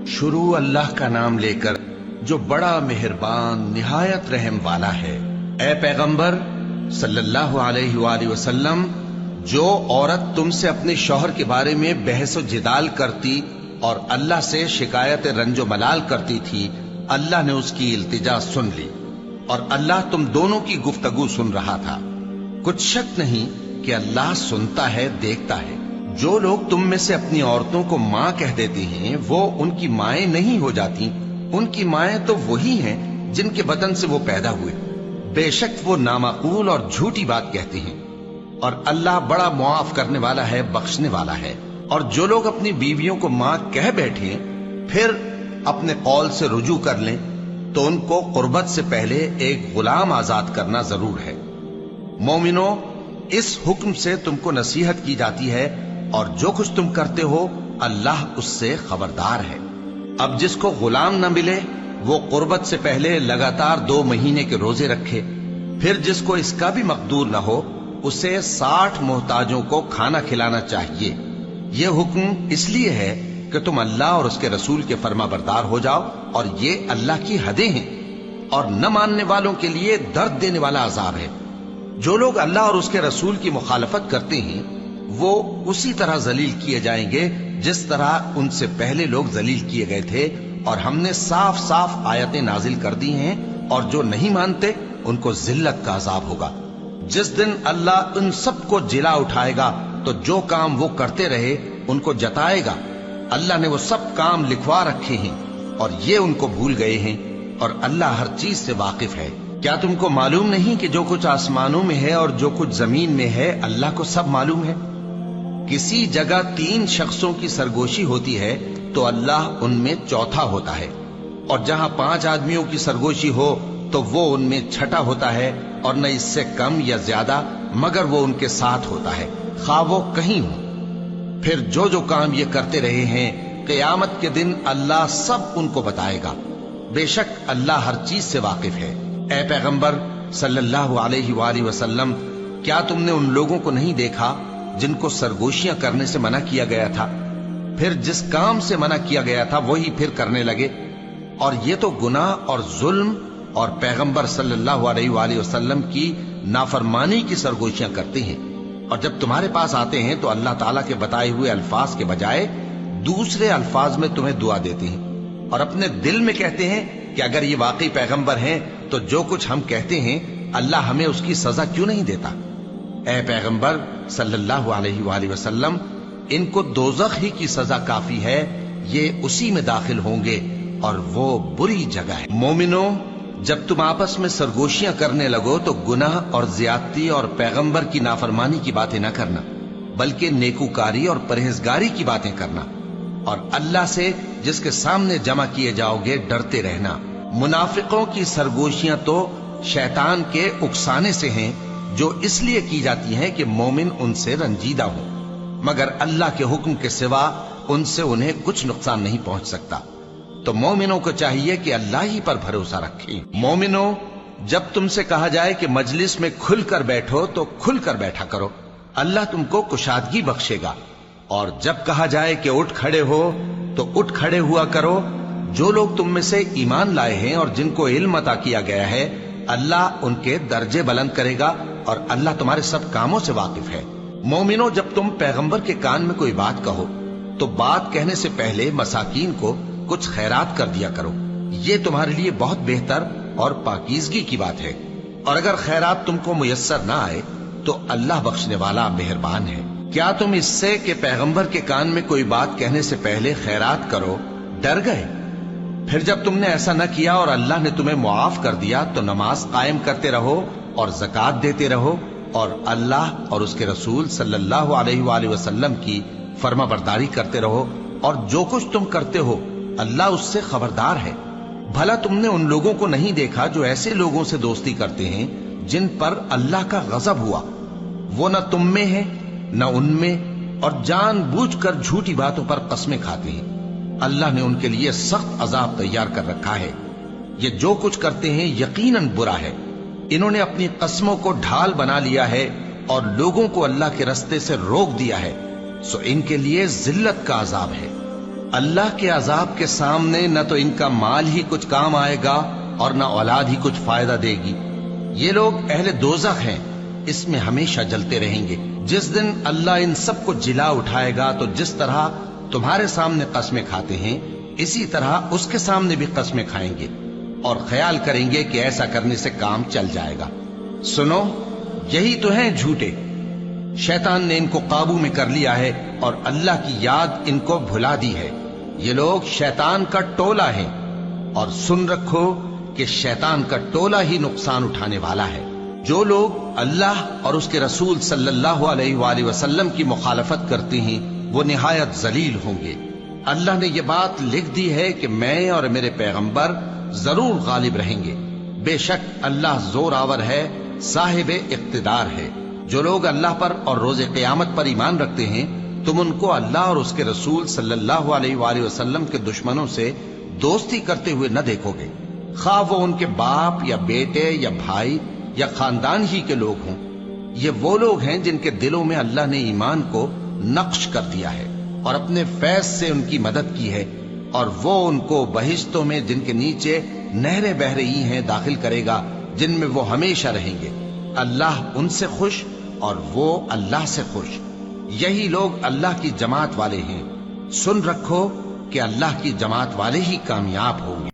شروع اللہ کا نام لے کر جو بڑا مہربان نہایت رحم والا ہے۔ اے پیغمبر صلی اللہ علیہ وآلہ وسلم، جو عورت تم سے اپنے شوہر کے بارے میں بحث و جدال کرتی اور اللہ سے شکایت رنج و ملال کرتی تھی، اللہ نے اس کی التجا سن لی اور اللہ تم دونوں کی گفتگو سن رہا تھا۔ کچھ شک نہیں کہ اللہ سنتا ہے، دیکھتا ہے۔ جو لوگ تم میں سے اپنی عورتوں کو ماں کہہ دیتے ہیں وہ ان کی مائیں نہیں ہو جاتی، ان کی مائیں تو وہی ہیں جن کے بدن سے وہ پیدا ہوئے۔ بے شک وہ نامعقول اور جھوٹی بات کہتے ہیں، اور اللہ بڑا معاف کرنے والا ہے، بخشنے والا ہے۔ اور جو لوگ اپنی بیویوں کو ماں کہہ بیٹھیں پھر اپنے قول سے رجوع کر لیں تو ان کو قربت سے پہلے ایک غلام آزاد کرنا ضرور ہے۔ مومنو، اس حکم سے تم کو نصیحت کی جاتی ہے اور جو کچھ تم کرتے ہو اللہ اس سے خبردار ہے۔ اب جس کو غلام نہ ملے وہ قربت سے پہلے لگاتار 2 مہینے کے روزے رکھے، پھر جس کو اس کا بھی مقدور نہ ہو اسے 60 محتاجوں کو کھانا کھلانا چاہیے۔ یہ حکم اس لیے ہے کہ تم اللہ اور اس کے رسول کے فرما بردار ہو جاؤ، اور یہ اللہ کی حدیں ہیں اور نہ ماننے والوں کے لیے درد دینے والا عذاب ہے۔ جو لوگ اللہ اور اس کے رسول کی مخالفت کرتے ہیں وہ اسی طرح ذلیل کیے جائیں گے جس طرح ان سے پہلے لوگ ذلیل کیے گئے تھے، اور ہم نے صاف صاف آیتیں نازل کر دی ہیں، اور جو نہیں مانتے ان کو ذلت کا عذاب ہوگا۔ جس دن اللہ ان سب کو جلا اٹھائے گا تو جو کام وہ کرتے رہے ان کو جتائے گا۔ اللہ نے وہ سب کام لکھوا رکھے ہیں اور یہ ان کو بھول گئے ہیں، اور اللہ ہر چیز سے واقف ہے۔ کیا تم کو معلوم نہیں کہ جو کچھ آسمانوں میں ہے اور جو کچھ زمین میں ہے اللہ کو سب معلوم ہے؟ کسی جگہ 3 شخصوں کی سرگوشی ہوتی ہے تو اللہ ان میں چوتھا ہوتا ہے، اور جہاں 5 آدمیوں کی سرگوشی ہو تو وہ ان میں چھٹا ہوتا ہے، اور نہ اس سے کم یا زیادہ مگر وہ ان کے ساتھ ہوتا ہے، خواہ وہ کہیں ہو۔ پھر جو کام یہ کرتے رہے ہیں قیامت کے دن اللہ سب ان کو بتائے گا۔ بے شک اللہ ہر چیز سے واقف ہے۔ اے پیغمبر صلی اللہ علیہ وآلہ وسلم، کیا تم نے ان لوگوں کو نہیں دیکھا جن کو سرگوشیاں کرنے سے منع کیا گیا تھا، پھر جس کام سے منع کیا گیا تھا وہی پھر کرنے لگے؟ اور یہ تو گناہ اور ظلم اور پیغمبر صلی اللہ علیہ وآلہ وسلم کی نافرمانی کی سرگوشیاں کرتے ہیں، اور جب تمہارے پاس آتے ہیں تو اللہ تعالیٰ کے بتائے ہوئے الفاظ کے بجائے دوسرے الفاظ میں تمہیں دعا دیتے ہیں، اور اپنے دل میں کہتے ہیں کہ اگر یہ واقعی پیغمبر ہیں تو جو کچھ ہم کہتے ہیں اللہ ہمیں اس کی سزا کیوں نہیں دیتا؟ اے پیغمبر صلی اللہ علیہ وآلہ وسلم، ان کو دوزخ ہی کی سزا کافی ہے، یہ اسی میں داخل ہوں گے اور وہ بری جگہ ہے۔ مومنو، جب تم آپس میں سرگوشیاں کرنے لگو تو گناہ اور زیادتی اور پیغمبر کی نافرمانی کی باتیں نہ کرنا، بلکہ نیکوکاری اور پرہیزگاری کی باتیں کرنا، اور اللہ سے جس کے سامنے جمع کیے جاؤ گے ڈرتے رہنا۔ منافقوں کی سرگوشیاں تو شیطان کے اکسانے سے ہیں، جو اس لیے کی جاتی ہیں کہ مومن ان سے رنجیدہ ہوں، مگر اللہ کے حکم کے سوا ان سے انہیں کچھ نقصان نہیں پہنچ سکتا۔ تو مومنوں کو چاہیے کہ اللہ ہی پر بھروسہ رکھیں۔ مومنوں، جب تم سے کہا جائے کہ مجلس میں کھل کر بیٹھو تو کھل کر بیٹھا کرو، اللہ تم کو کشادگی بخشے گا، اور جب کہا جائے کہ اٹھ کھڑے ہو تو اٹھ کھڑے ہوا کرو۔ جو لوگ تم میں سے ایمان لائے ہیں اور جن کو علم عطا کیا گیا ہے اللہ ان کے درجے بلند کرے گا، اور اللہ تمہارے سب کاموں سے واقف ہے۔ مومنو، جب تم پیغمبر کے کان میں کوئی بات کہو تو بات کہنے سے پہلے مساکین کو کچھ خیرات کر دیا کرو، یہ تمہارے لیے بہت بہتر اور پاکیزگی کی بات ہے، اور اگر خیرات تم کو میسر نہ آئے تو اللہ بخشنے والا مہربان ہے۔ کیا تم اس سے کہ پیغمبر کے کان میں کوئی بات کہنے سے پہلے خیرات کرو ڈر گئے؟ پھر جب تم نے ایسا نہ کیا اور اللہ نے تمہیں معاف کر دیا تو نماز قائم کرتے رہو اور زکوٰۃ دیتے رہو، اور اللہ اور اس کے رسول صلی اللہ علیہ وآلہ وسلم کی فرما برداری کرتے رہو، اور جو کچھ تم کرتے ہو اللہ اس سے خبردار ہے۔ بھلا تم نے ان لوگوں کو نہیں دیکھا جو ایسے لوگوں سے دوستی کرتے ہیں جن پر اللہ کا غضب ہوا؟ وہ نہ تم میں ہے نہ ان میں، اور جان بوجھ کر جھوٹی باتوں پر قسمیں کھاتے ہیں۔ اللہ نے ان کے لیے سخت عذاب تیار کر رکھا ہے۔ یہ جو کچھ کرتے ہیں یقیناً برا ہے۔ انہوں نے اپنی قسموں کو ڈھال بنا لیا ہے اور لوگوں کو اللہ کے رستے سے روک دیا ہے، سو ان کے لیے ذلت کا عذاب ہے۔ اللہ کے عذاب کے سامنے نہ تو ان کا مال ہی کچھ کام آئے گا اور نہ اولاد ہی کچھ فائدہ دے گی۔ یہ لوگ اہل دوزخ ہیں، اس میں ہمیشہ جلتے رہیں گے۔ جس دن اللہ ان سب کو جلا اٹھائے گا تو جس طرح تمہارے سامنے قسمیں کھاتے ہیں اسی طرح اس کے سامنے بھی قسمیں کھائیں گے اور خیال کریں گے کہ ایسا کرنے سے کام چل جائے گا۔ سنو، یہی تو ہیں جھوٹے۔ شیطان نے ان کو قابو میں کر لیا ہے اور اللہ کی یاد ان کو بھلا دی ہے۔ یہ لوگ شیطان کا ٹولہ ہیں، اور سن رکھو کہ شیطان کا ٹولہ ہی نقصان اٹھانے والا ہے۔ جو لوگ اللہ اور اس کے رسول صلی اللہ علیہ وآلہ وسلم کی مخالفت کرتے ہیں وہ نہایت ذلیل ہوں گے۔ اللہ نے یہ بات لکھ دی ہے کہ میں اور میرے پیغمبر ضرور غالب رہیں گے۔ بے شک اللہ زور آور ہے، صاحب اقتدار ہے۔ جو لوگ اللہ پر اور روز قیامت پر ایمان رکھتے ہیں تم ان کو اللہ اور اس کے رسول صلی اللہ علیہ وآلہ وسلم کے دشمنوں سے دوستی کرتے ہوئے نہ دیکھو گے، خواہ وہ ان کے باپ یا بیٹے یا بھائی یا خاندان ہی کے لوگ ہوں۔ یہ وہ لوگ ہیں جن کے دلوں میں اللہ نے ایمان کو نقش کر دیا ہے اور اپنے فیض سے ان کی مدد کی ہے، اور وہ ان کو بہشتوں میں جن کے نیچے نہریں بہ رہی ہیں داخل کرے گا، جن میں وہ ہمیشہ رہیں گے۔ اللہ ان سے خوش اور وہ اللہ سے خوش۔ یہی لوگ اللہ کی جماعت والے ہیں۔ سن رکھو کہ اللہ کی جماعت والے ہی کامیاب ہوں گے۔